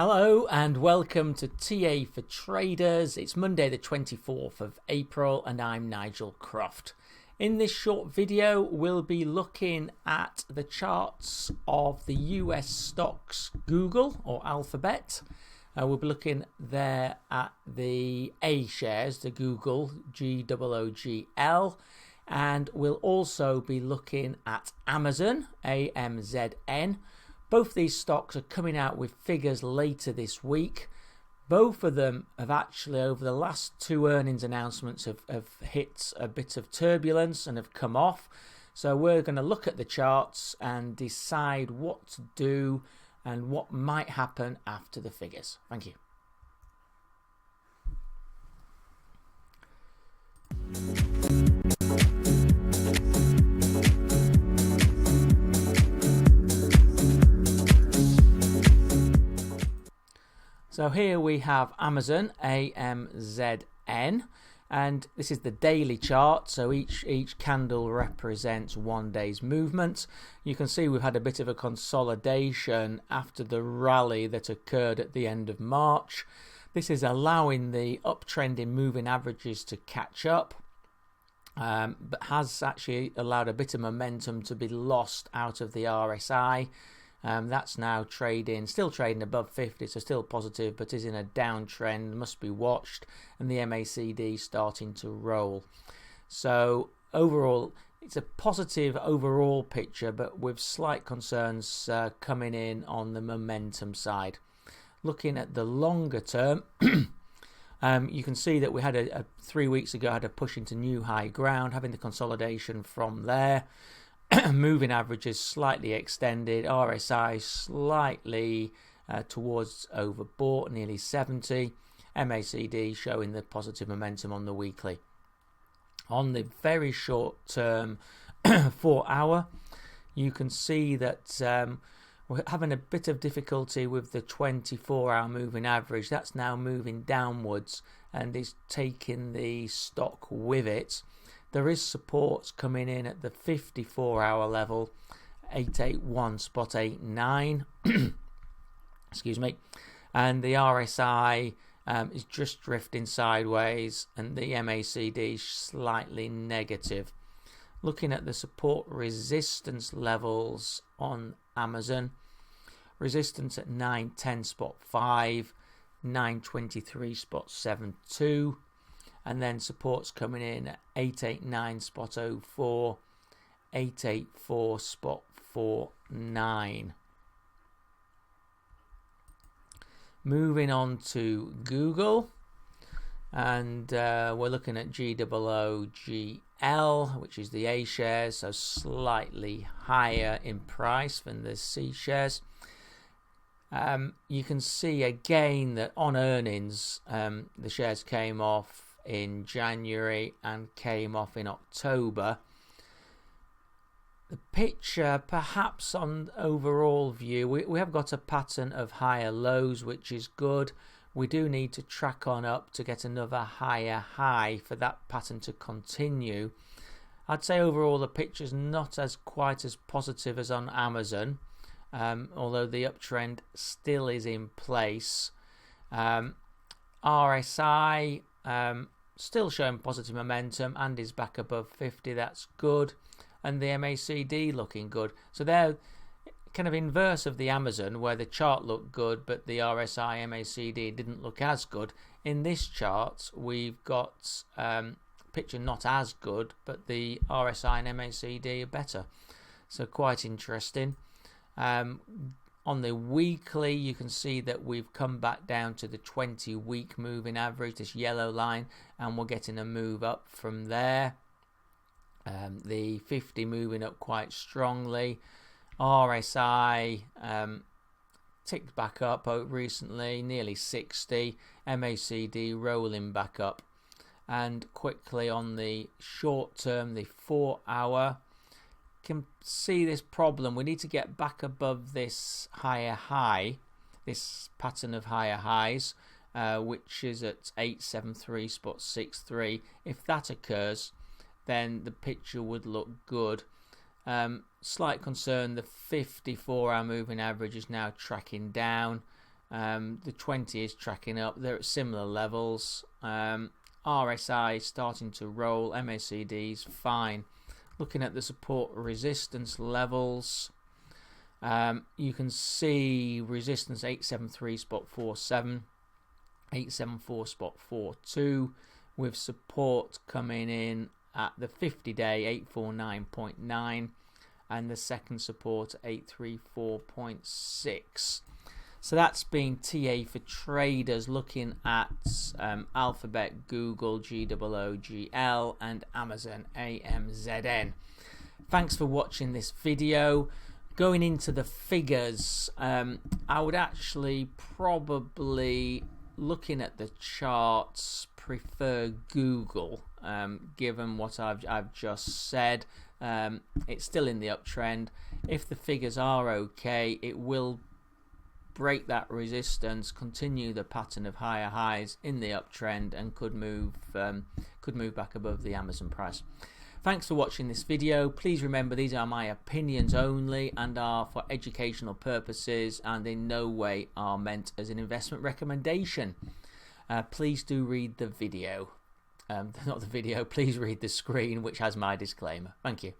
Hello and welcome to TA for Traders. It's Monday the 24th of April and I'm Nigel Croft. In this short video we'll be looking at the charts of the US stocks Google or Alphabet. We'll be looking there at the A shares, the Google, GOOGL, and we'll also be looking at Amazon, AMZN. Both these stocks are coming out with figures later this week. Both of them have actually, over the last two earnings announcements, have hit a bit of turbulence and have come off. So we're going to look at the charts and decide what to do and what might happen after the figures. Thank you. So here we have Amazon, AMZN, and this is the daily chart. So each candle represents 1 day's movement. You can see we've had a bit of a consolidation after the rally that occurred at the end of March. This is allowing the uptrend in moving averages to catch up, but has actually allowed a bit of momentum to be lost out of the RSI. That's now still trading above 50, so still positive, but is in a downtrend, must be watched, and the MACD starting to roll. So overall, it's a positive overall picture, but with slight concerns coming in on the momentum side. Looking at the longer term, you can see that we had 3 weeks ago had a push into new high ground, having the consolidation from there. Moving averages slightly extended, RSI slightly towards overbought, nearly 70, MACD showing the positive momentum on the weekly. On the very short term 4 hour, you can see that we're having a bit of difficulty with the 24-hour moving average. That's now moving downwards and is taking the stock with it. There is supports coming in at the 54-hour level, 881.89. Excuse me. And the RSI is just drifting sideways, and the MACD slightly negative. Looking at the support resistance levels on Amazon, resistance at 910.5, 923.72. And then supports coming in at 889.04, 884.49. Moving on to Google, and we're looking at GOOGL, which is the A shares, so slightly higher in price than the C shares. You can see again that on earnings, the shares came off in January and came off in October. The picture, perhaps on overall view, we have got a pattern of higher lows, which is good. We do need to track on up to get another higher high for that pattern to continue. I'd say overall the picture's not quite as positive as on Amazon, although the uptrend still is in place. RSI still showing positive momentum and is back above 50. That's good, and the MACD looking good. So they're kind of inverse of the Amazon, where the chart looked good but the RSI MACD didn't look as good. In this chart we've got picture not as good, but the RSI and MACD are better, so quite interesting. On the weekly, you can see that we've come back down to the 20-week moving average, this yellow line, and we're getting a move up from there. The 50 moving up quite strongly. RSI ticked back up recently, nearly 60. MACD rolling back up. And quickly on the short term, the 4 hour, can see this problem. We need to get back above this higher high, this pattern of higher highs, which is at 873.63. If that occurs, then the picture would look good. Slight concern, the 54-hour moving average is now tracking down, The 20 is tracking up. They're at similar levels. RSI is starting to roll. MACD's fine. Looking at the support resistance levels, you can see resistance 873 spot 47, 874 spot 42, with support coming in at the 50-day 849.9 and the second support 834.6. So that's been TA for traders, looking at Alphabet, Google, GOOGL, and Amazon, AMZN. Thanks for watching this video. Going into the figures, I would actually probably, looking at the charts, prefer Google, given what I've just said. It's still in the uptrend. If the figures are okay, it will break that resistance, continue the pattern of higher highs in the uptrend, and could move back above the Amazon price. Thanks for watching this video. Please remember, these are my opinions only and are for educational purposes, and in no way are meant as an investment recommendation. Please do read the video. Not the video, please read the screen, which has my disclaimer. Thank you.